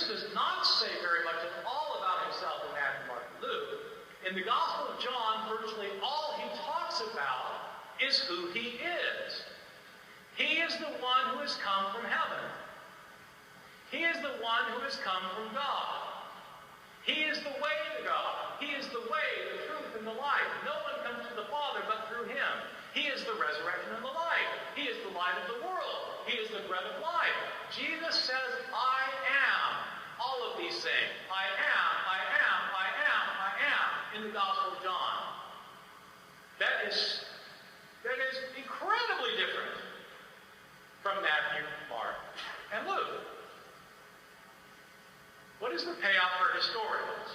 Jesus does not say very much at all about himself in Matthew, Mark, and Luke. In the Gospel of John, virtually all he talks about is who he is. He is the one who has come from heaven. He is the one who has come from God. He is the way to God. He is the way, the truth, and the life. No one comes to the Father but through him. He is the resurrection and the life. He is the light of the world. He is the bread of life. Jesus says, I am all of these things. I am, I am, I am, I am in the Gospel of John. That is incredibly different from Matthew, Mark, and Luke. What is the payoff for historians?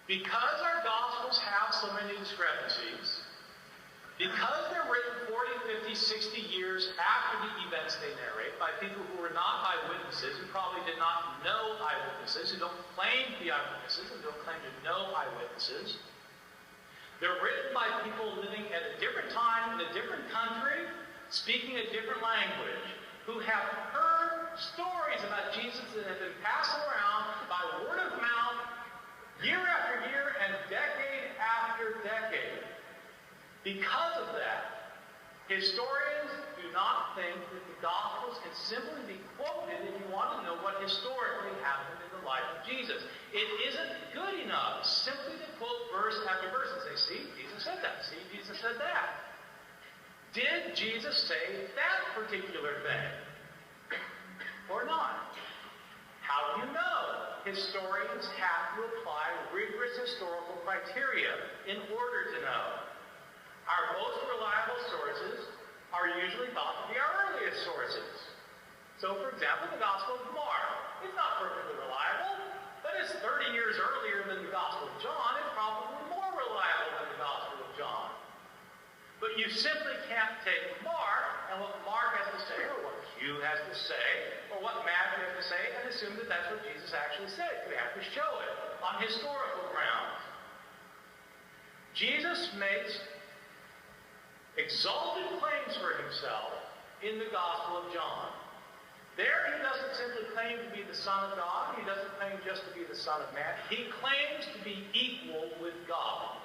Because our Gospels have so many discrepancies, because they're written 40, 50, 60 years after the events they narrate by people who were not eyewitnesses, who probably did not know eyewitnesses, who don't claim to be eyewitnesses, and don't claim to know eyewitnesses, they're written by people living at a different time in a different country, speaking a different language, who have heard stories about Jesus that have been passed around by word of mouth year after year and decade after decade. Because of that, historians do not think that the Gospels can simply be quoted if you want to know what historically happened in the life of Jesus. It isn't good enough simply to quote verse after verse and say, see, Jesus said that. See, Jesus said that. Did Jesus say that particular thing? Or not? How do you know? Historians have to apply rigorous historical criteria in order to know. Our most reliable sources are usually thought to be our earliest sources. So, for example, the Gospel of Mark is not perfectly reliable, but it's 30 years earlier than the Gospel of John. It's probably more reliable than the Gospel of John. But you simply can't take Mark and what Mark has to say, or what Hugh has to say, or what Matthew has to say, and assume that that's what Jesus actually said. We have to show it on historical grounds. Jesus makes exalted claims for himself in the Gospel of John. There he doesn't simply claim to be the Son of God. He doesn't claim just to be the Son of Man. He claims to be equal with God.